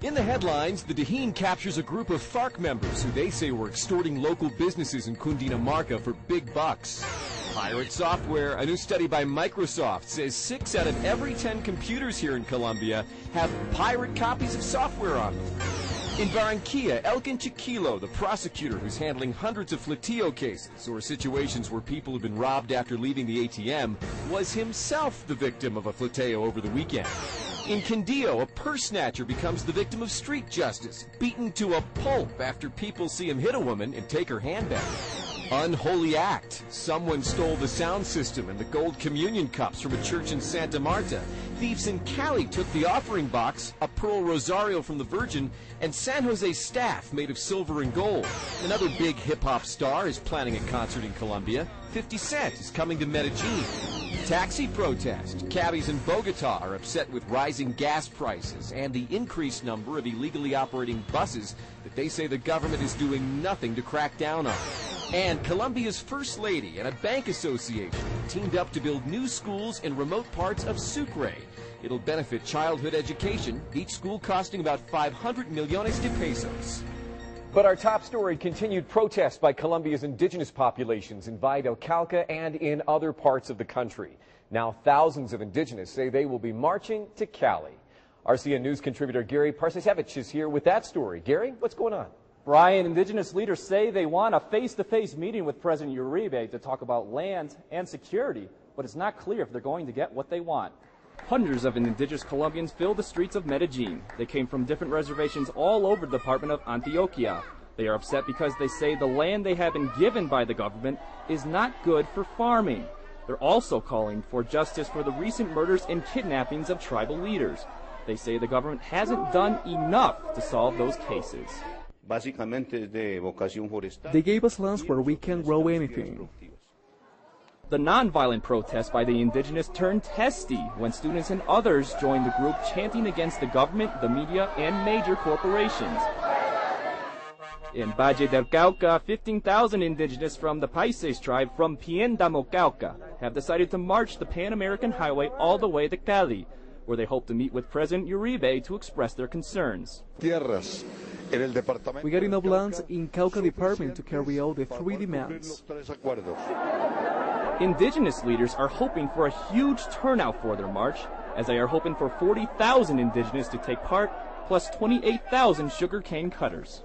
In the headlines, the Dahin captures a group of FARC members who they say were extorting local businesses in Cundinamarca for big bucks. Pirate software. A new study by Microsoft says 6 out of every 10 computers here in Colombia have pirate copies of software on them. In Barranquilla, Elkin Chiquilo, the prosecutor who's handling hundreds of flatillo cases or situations where people have been robbed after leaving the ATM, was himself the victim of a flatillo over the weekend. In Quindío, a purse snatcher becomes the victim of street justice, beaten to a pulp after people see him hit a woman and take her handbag. Unholy act. Someone stole the sound system and the gold communion cups from a church in Santa Marta. Thieves in Cali took the offering box, a pearl rosario from the Virgin, and San Jose staff made of silver and gold. Another big hip-hop star is planning a concert in Colombia. 50 Cent is coming to Medellin. Taxi protest. Cabbies in Bogota are upset with rising gas prices and the increased number of illegally operating buses that they say the government is doing nothing to crack down on. And Colombia's First Lady and a bank association teamed up to build new schools in remote parts of Sucre. It'll benefit childhood education, each school costing about 500 millones de pesos. But our top story, continued protests by Colombia's indigenous populations in Valle del Cauca and in other parts of the country. Now thousands of indigenous say they will be marching to Cali. RCN News contributor Gary Parsasevich is here with that story. Gary, what's going on? Brian, indigenous leaders say they want a face-to-face meeting with President Uribe to talk about land and security, but it's not clear if they're going to get what they want. Hundreds of indigenous Colombians fill the streets of Medellin. They came from different reservations all over the department of Antioquia. They are upset because they say the land they have been given by the government is not good for farming. They're also calling for justice for the recent murders and kidnappings of tribal leaders. They say the government hasn't done enough to solve those cases. They gave us lands where we can grow anything. The nonviolent protest by the indigenous turned testy when students and others joined the group chanting against the government, the media, and major corporations. In Valle del Cauca, 15,000 indigenous from the Paises tribe from Piendamo Cauca have decided to march the Pan-American Highway all the way to Cali, where they hope to meet with President Uribe to express their concerns. We got enough lands in Cauca Department to carry out the 3 demands. Indigenous leaders are hoping for a huge turnout for their march, as they are hoping for 40,000 indigenous to take part, plus 28,000 sugarcane cutters.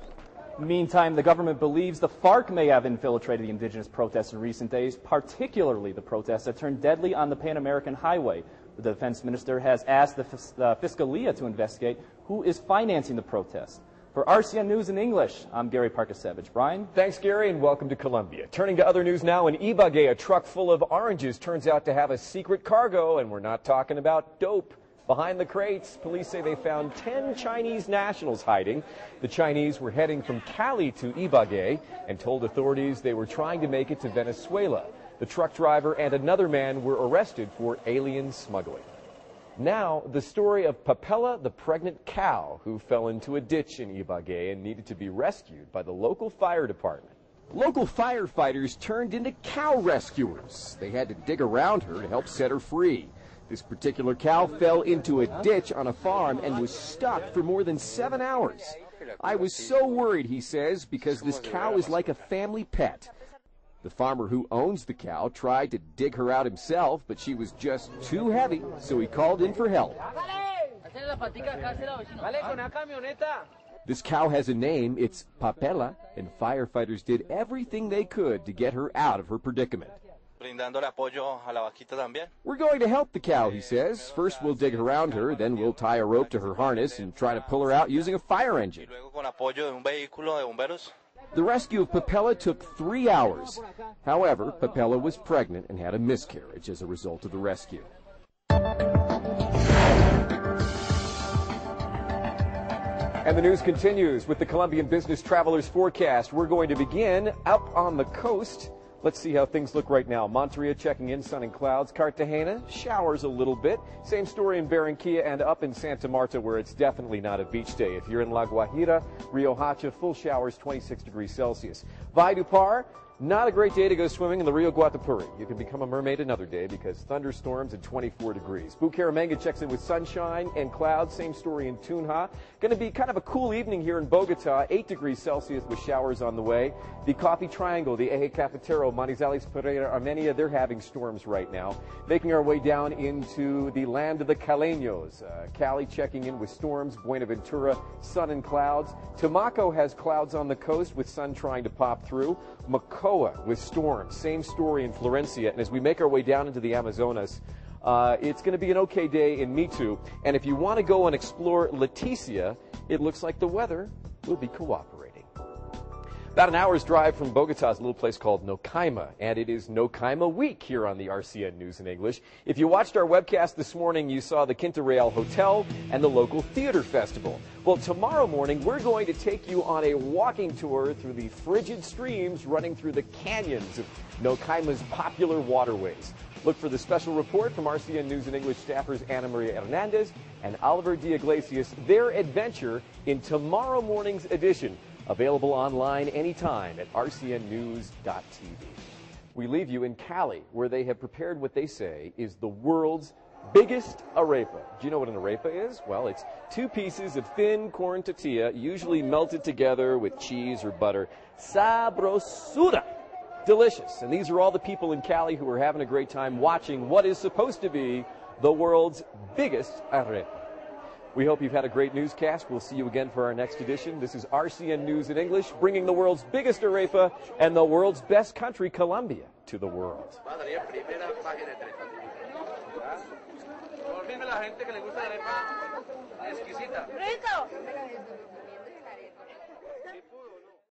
Meantime, the government believes the FARC may have infiltrated the indigenous protests in recent days, particularly the protests that turned deadly on the Pan-American Highway. The defense minister has asked the Fiscalia to investigate who is financing the protests. For RCN News in English, I'm Gary Parkasevich. Brian? Thanks, Gary, and welcome to Colombia. Turning to other news now, in Ibagué, a truck full of oranges turns out to have a secret cargo, and we're not talking about dope. Behind the crates, police say they found 10 Chinese nationals hiding. The Chinese were heading from Cali to Ibagué and told authorities they were trying to make it to Venezuela. The truck driver and another man were arrested for alien smuggling. Now, the story of Papella, the pregnant cow who fell into a ditch in Ibagué and needed to be rescued by the local fire department. Local firefighters turned into cow rescuers. They had to dig around her to help set her free. This particular cow fell into a ditch on a farm and was stuck for more than 7 hours. I was so worried, he says, because this cow is like a family pet. The farmer who owns the cow tried to dig her out himself, but she was just too heavy, so he called in for help. This cow has a name, it's Papella, and firefighters did everything they could to get her out of her predicament. We're going to help the cow, he says. First we'll dig around her, then we'll tie a rope to her harness and try to pull her out using a fire engine. The rescue of Papella took 3 hours. However, Papella was pregnant and had a miscarriage as a result of the rescue. And the news continues with the Colombian Business Travelers Forecast. We're going to begin up on the coast. Let's see how things look right now. Monterrey checking in, sun and clouds. Cartagena, showers a little bit. Same story in Barranquilla and up in Santa Marta, where it's definitely not a beach day. If you're in La Guajira, Rio Hacha, full showers, 26 degrees Celsius. Valledupar, Not a great day to go swimming in the Rio Guatapuri. You can become a mermaid another day because thunderstorms at 24 degrees. Bucaramanga checks in with sunshine and clouds. Same story in Tunja. Going to be kind of a cool evening here in Bogota. 8 degrees Celsius with showers on the way. The Coffee Triangle, the Eje Cafetero, Manizales, Pereira, Armenia, they're having storms right now. Making our way down into the land of the Caleños. Cali checking in with storms. Buenaventura, sun and clouds. Tumaco has clouds on the coast with sun trying to pop through. Macoa with storms. Same story in Florencia. And as we make our way down into the Amazonas, it's going to be an okay day in Mitu. And if you want to go and explore Leticia, it looks like the weather will be cooperating. About an hour's drive from Bogota is a little place called Nocaima, and it is Nocaima Week here on the RCN News in English. If you watched our webcast this morning, you saw the Quinta Real Hotel and the local theater festival. Well, tomorrow morning, we're going to take you on a walking tour through the frigid streams running through the canyons of Nocaima's popular waterways. Look for the special report from RCN News in English staffers Ana Maria Hernandez and Oliver de Iglesias, their adventure in tomorrow morning's edition. Available online anytime at rcnnews.tv. We leave you in Cali, where they have prepared what they say is the world's biggest arepa. Do you know what an arepa is? Well, it's 2 pieces of thin corn tortilla, usually melted together with cheese or butter. Sabrosura. Delicious. And these are all the people in Cali who are having a great time watching what is supposed to be the world's biggest arepa. We hope you've had a great newscast. We'll see you again for our next edition. This is RCN News in English, bringing the world's biggest arepa and the world's best country, Colombia, to the world. Rico.